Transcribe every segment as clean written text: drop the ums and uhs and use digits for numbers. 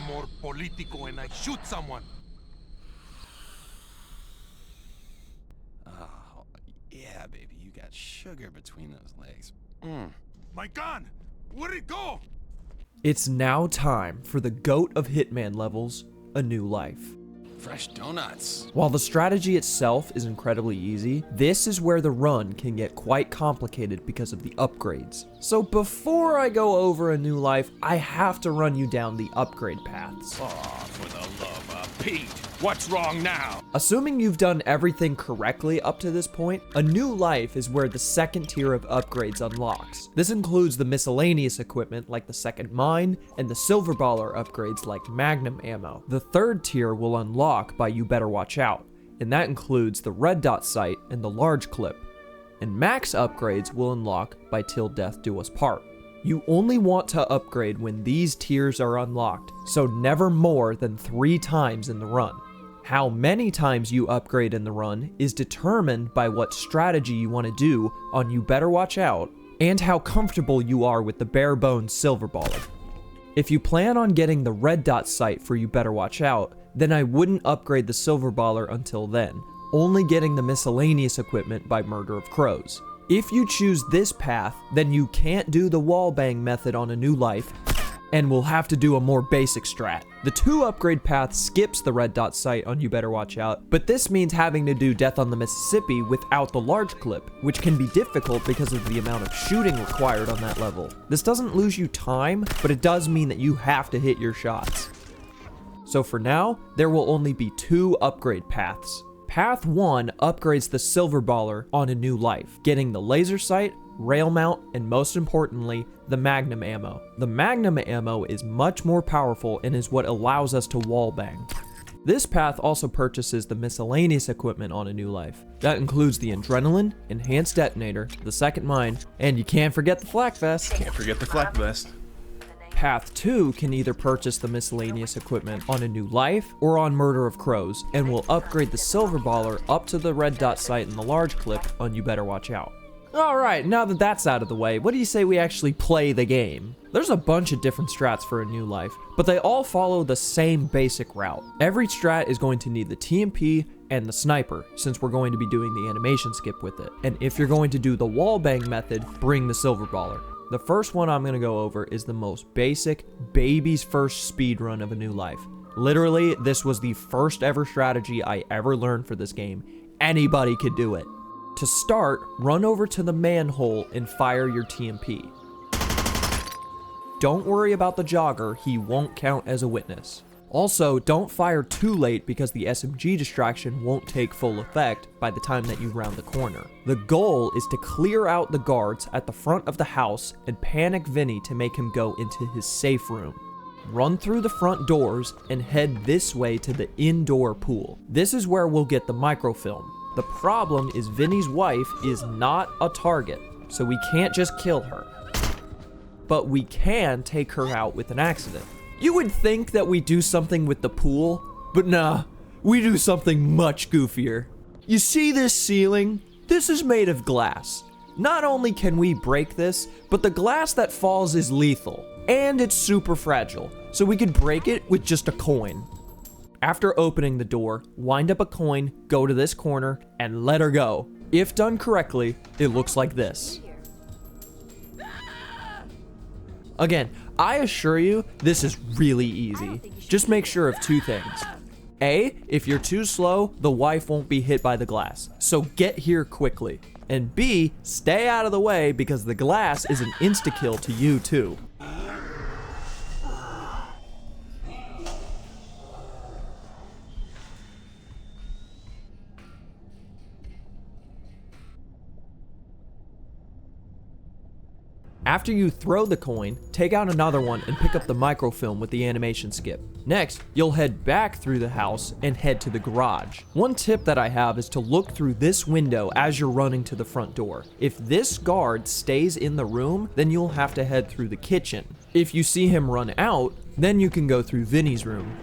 more politico and I shoot someone. Oh, yeah, baby, you got sugar between those legs. My gun! Where'd it go? It's now time for the GOAT of Hitman levels, A New Life. Fresh donuts. While the strategy itself is incredibly easy, this is where the run can get quite complicated because of the upgrades. So before I go over A New Life, I have to run you down the upgrade paths. Oh, for the love of Pete, what's wrong now? Assuming you've done everything correctly up to this point, A New Life is where the second tier of upgrades unlocks. This includes the miscellaneous equipment like the second mine, and the silver baller upgrades like magnum ammo. The third tier will unlock by You Better Watch Out, and that includes the red dot sight and the large clip. And max upgrades will unlock by Till Death Do Us Part. You only want to upgrade when these tiers are unlocked, so never more than 3 times in the run. How many times you upgrade in the run is determined by what strategy you want to do on You Better Watch Out, and how comfortable you are with the bare bones silver baller. If you plan on getting the red dot sight for You Better Watch Out, then I wouldn't upgrade the silver baller until then, only getting the miscellaneous equipment by Murder of Crows. If you choose this path, then you can't do the wallbang method on A New Life, and will have to do a more basic strat. The 2 upgrade path skips the red dot sight on You Better Watch Out, but this means having to do Death on the Mississippi without the large clip, which can be difficult because of the amount of shooting required on that level. This doesn't lose you time, but it does mean that you have to hit your shots. So for now, there will only be 2 upgrade paths. Path 1 upgrades the silver baller on A New Life, getting the laser sight, rail mount, and most importantly, the magnum ammo. The magnum ammo is much more powerful and is what allows us to wallbang. This path also purchases the miscellaneous equipment on A New Life. That includes the adrenaline, enhanced detonator, the second mine, and you can't forget the flak vest. Can't forget the flak vest. Path 2 can either purchase the miscellaneous equipment on A New Life or on Murder of Crows, and will upgrade the silver baller up to the red dot sight and the large clip on You Better Watch Out. Alright, now that that's out of the way, what do you say we actually play the game? There's a bunch of different strats for A New Life, but they all follow the same basic route. Every strat is going to need the TMP and the sniper, since we're going to be doing the animation skip with it. And if you're going to do the wallbang method, bring the silver baller. The first one I'm going to go over is the most basic, baby's first speedrun of A New Life. Literally, this was the first ever strategy I ever learned for this game. Anybody could do it. To start, run over to the manhole and fire your TMP. Don't worry about the jogger, he won't count as a witness. Also, don't fire too late because the SMG distraction won't take full effect by the time that you round the corner. The goal is to clear out the guards at the front of the house and panic Vinny to make him go into his safe room. Run through the front doors and head this way to the indoor pool. This is where we'll get the microfilm. The problem is Vinny's wife is not a target, so we can't just kill her. But we can take her out with an accident. You would think that we do something with the pool, but nah, we do something much goofier. You see this ceiling? This is made of glass. Not only can we break this, but the glass that falls is lethal, and it's super fragile, so we could break it with just a coin. After opening the door, wind up a coin, go to this corner, and let her go. If done correctly, it looks like this. Again, I assure you, this is really easy. Just make sure of 2 things. A, if you're too slow, the wife won't be hit by the glass, so get here quickly. And B, stay out of the way because the glass is an insta-kill to you too. After you throw the coin, take out another one and pick up the microfilm with the animation skip. Next, you'll head back through the house and head to the garage. One tip that I have is to look through this window as you're running to the front door. If this guard stays in the room, then you'll have to head through the kitchen. If you see him run out, then you can go through Vinny's room.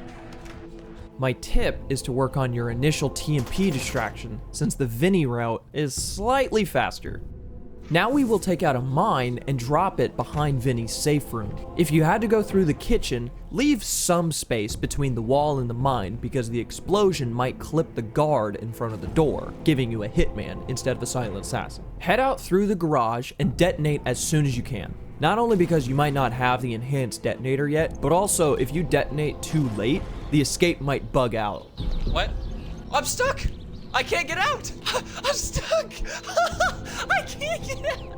My tip is to work on your initial TMP distraction, since the Vinny route is slightly faster. Now we will take out a mine and drop it behind Vinny's safe room. If you had to go through the kitchen, leave some space between the wall and the mine because the explosion might clip the guard in front of the door, giving you a hitman instead of a silent assassin. Head out through the garage and detonate as soon as you can. Not only because you might not have the enhanced detonator yet, but also if you detonate too late, the escape might bug out. What? I'm stuck! I can't get out! I'm stuck! I can't get out!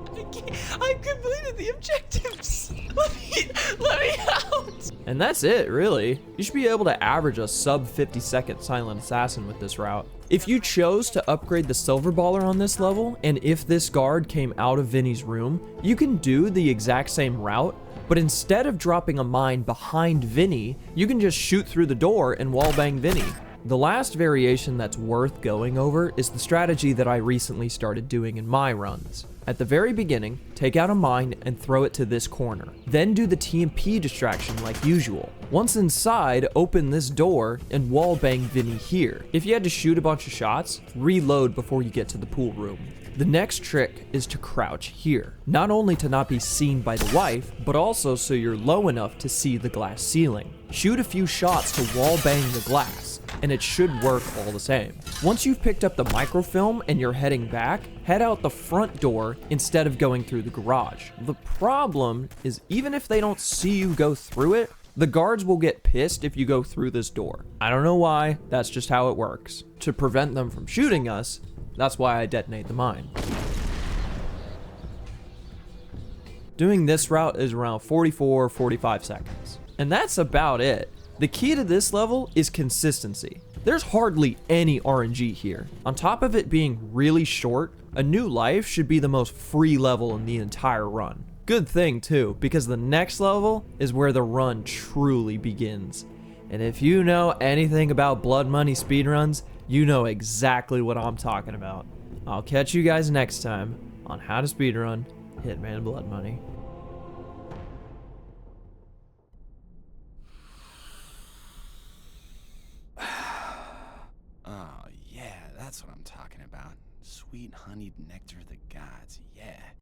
I've completed the objectives! Let me out! And that's it, really. You should be able to average a sub 50-second silent assassin with this route. If you chose to upgrade the silver baller on this level, and if this guard came out of Vinny's room, you can do the exact same route, but instead of dropping a mine behind Vinny, you can just shoot through the door and wallbang Vinny. The last variation that's worth going over is the strategy that I recently started doing in my runs. At the very beginning, take out a mine and throw it to this corner. Then do the TMP distraction like usual. Once inside, open this door and wallbang Vinny here. If you had to shoot a bunch of shots, reload before you get to the pool room. The next trick is to crouch here, not only to not be seen by the wife, but also so you're low enough to see the glass ceiling. Shoot a few shots to wallbang the glass, and it should work all the same. Once you've picked up the microfilm and you're heading back, head out the front door instead of going through the garage. The problem is even if they don't see you go through it, the guards will get pissed if you go through this door. I don't know why, that's just how it works. To prevent them from shooting us, that's why I detonate the mine. Doing this route is around 44-45 seconds. And that's about it. The key to this level is consistency. There's hardly any RNG here. On top of it being really short, a new life should be the most free level in the entire run. Good thing too, because the next level is where the run truly begins. And if you know anything about Blood Money speedruns, you know exactly what I'm talking about. I'll catch you guys next time on how to speedrun Hitman Blood Money. Oh, yeah, that's what I'm talking about. Sweet honeyed nectar of the gods, yeah.